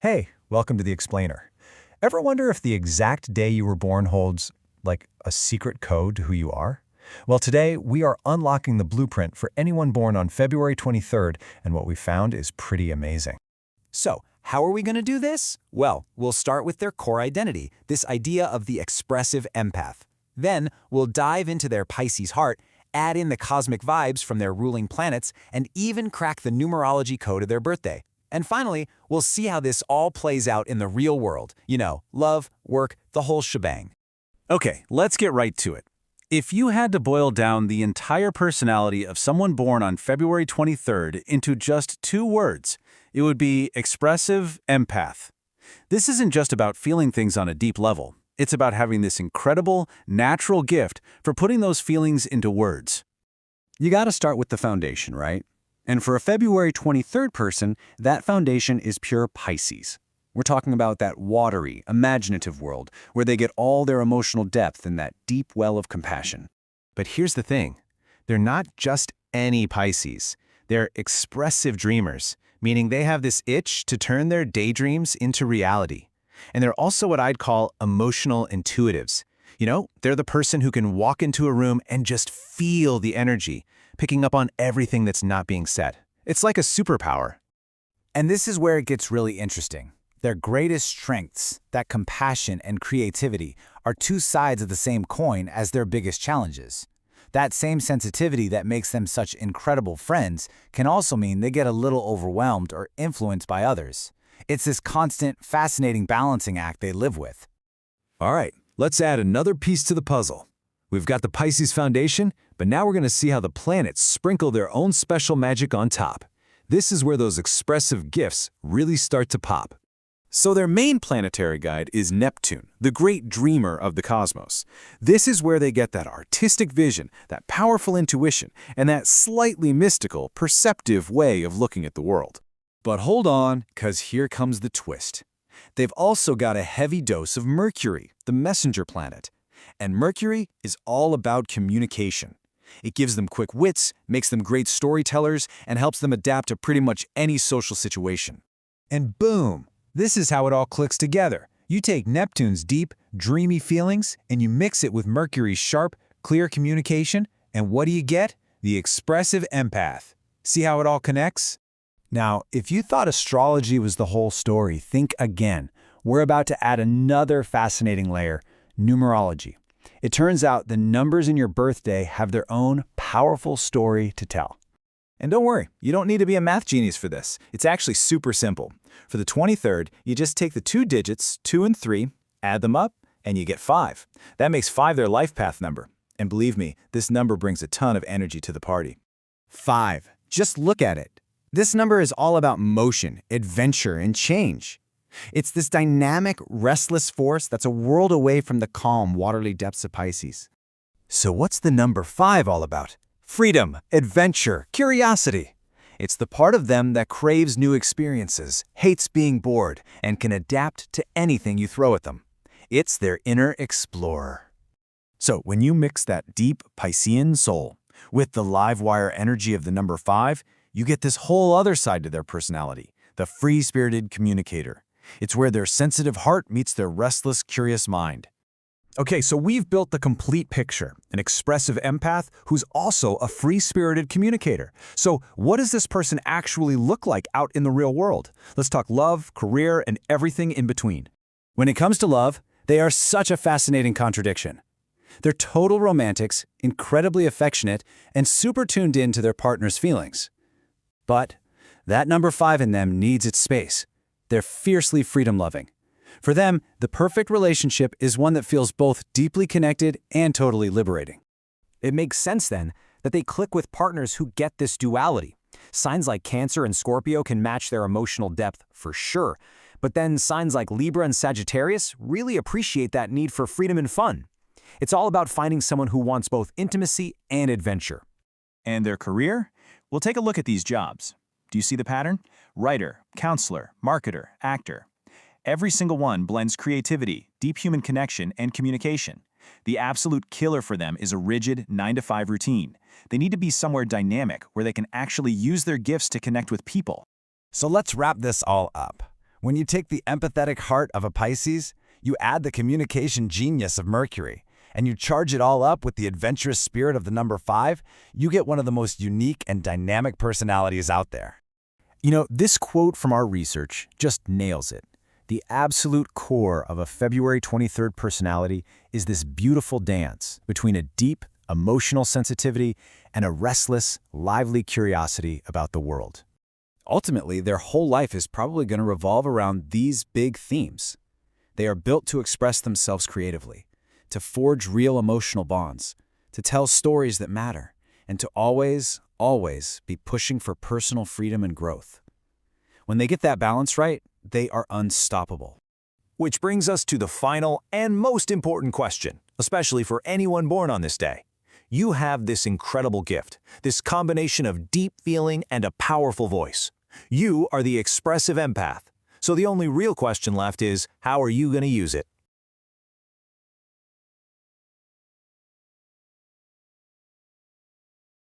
Hey, welcome to the Explainer. Ever wonder if the exact day you were born holds, like, a secret code to who you are? Well, today we are unlocking the blueprint for anyone born on February 23rd, and what we found is pretty amazing. So, how are we going to do this? Well, we'll start with their core identity, this idea of the expressive empath. Then, we'll dive into their Pisces heart, add in the cosmic vibes from their ruling planets, and even crack the numerology code of their birthday. And finally, we'll see how this all plays out in the real world. You know, love, work, the whole shebang. Okay, let's get right to it. If you had to boil down the entire personality of someone born on February 23rd into just two words, it would be expressive empath. This isn't just about feeling things on a deep level. It's about having this incredible, natural gift for putting those feelings into words. You gotta start with the foundation, right? And for a February 23rd person, that foundation is pure Pisces. We're talking about that watery, imaginative world where they get all their emotional depth in that deep well of compassion. But here's the thing. They're not just any Pisces. They're expressive dreamers, meaning they have this itch to turn their daydreams into reality. And they're also what I'd call emotional intuitives. You know, they're the person who can walk into a room and just feel the energy, picking up on everything that's not being said. It's like a superpower. And this is where it gets really interesting. Their greatest strengths, that compassion and creativity, are two sides of the same coin as their biggest challenges. That same sensitivity that makes them such incredible friends can also mean they get a little overwhelmed or influenced by others. It's this constant, fascinating balancing act they live with. All right, let's add another piece to the puzzle. We've got the Pisces foundation, but now we're going to see how the planets sprinkle their own special magic on top. This is where those expressive gifts really start to pop. So their main planetary guide is Neptune, the great dreamer of the cosmos. This is where they get that artistic vision, that powerful intuition, and that slightly mystical, perceptive way of looking at the world. But hold on, 'cause here comes the twist. They've also got a heavy dose of Mercury, the messenger planet. And Mercury is all about communication. It gives them quick wits, makes them great storytellers, and helps them adapt to pretty much any social situation. And boom! This is how it all clicks together. You take Neptune's deep, dreamy feelings, and you mix it with Mercury's sharp, clear communication, and what do you get? The expressive empath. See how it all connects? Now, if you thought astrology was the whole story, think again. We're about to add another fascinating layer, numerology. It turns out the numbers in your birthday have their own powerful story to tell. And don't worry, you don't need to be a math genius for this. It's actually super simple. For the 23rd, you just take the two digits, 2 and 3, add them up, and you get 5. That makes 5 their life path number. And believe me, this number brings a ton of energy to the party. 5. Just look at it. This number is all about motion, adventure, and change. It's this dynamic, restless force that's a world away from the calm, watery depths of Pisces. So what's the number 5 all about? Freedom, adventure, curiosity. It's the part of them that craves new experiences, hates being bored, and can adapt to anything you throw at them. It's their inner explorer. So when you mix that deep Piscean soul with the live wire energy of the number 5, you get this whole other side to their personality, the free-spirited communicator. It's where their sensitive heart meets their restless, curious mind. Okay, so we've built the complete picture, an expressive empath who's also a free-spirited communicator. So what does this person actually look like out in the real world? Let's talk love, career, and everything in between. When it comes to love, they are such a fascinating contradiction. They're total romantics, incredibly affectionate, and super tuned in to their partner's feelings. But that number 5 in them needs its space. They're fiercely freedom-loving. For them, the perfect relationship is one that feels both deeply connected and totally liberating. It makes sense, then, that they click with partners who get this duality. Signs like Cancer and Scorpio can match their emotional depth for sure, but then signs like Libra and Sagittarius really appreciate that need for freedom and fun. It's all about finding someone who wants both intimacy and adventure. And their career? We'll take a look at these jobs. Do you see the pattern? Writer, counselor, marketer, actor. Every single one blends creativity, deep human connection, and communication. The absolute killer for them is a rigid 9-to-5 routine. They need to be somewhere dynamic where they can actually use their gifts to connect with people. So let's wrap this all up. When you take the empathetic heart of a Pisces, you add the communication genius of Mercury, and you charge it all up with the adventurous spirit of the number 5, you get one of the most unique and dynamic personalities out there. You know, this quote from our research just nails it. The absolute core of a February 23rd personality is this beautiful dance between a deep, emotional sensitivity and a restless, lively curiosity about the world. Ultimately, their whole life is probably going to revolve around these big themes. They are built to express themselves creatively, to forge real emotional bonds, to tell stories that matter, and to always, always be pushing for personal freedom and growth. When they get that balance right, they are unstoppable. Which brings us to the final and most important question, especially for anyone born on this day. You have this incredible gift, this combination of deep feeling and a powerful voice. You are the expressive empath. So the only real question left is, how are you going to use it?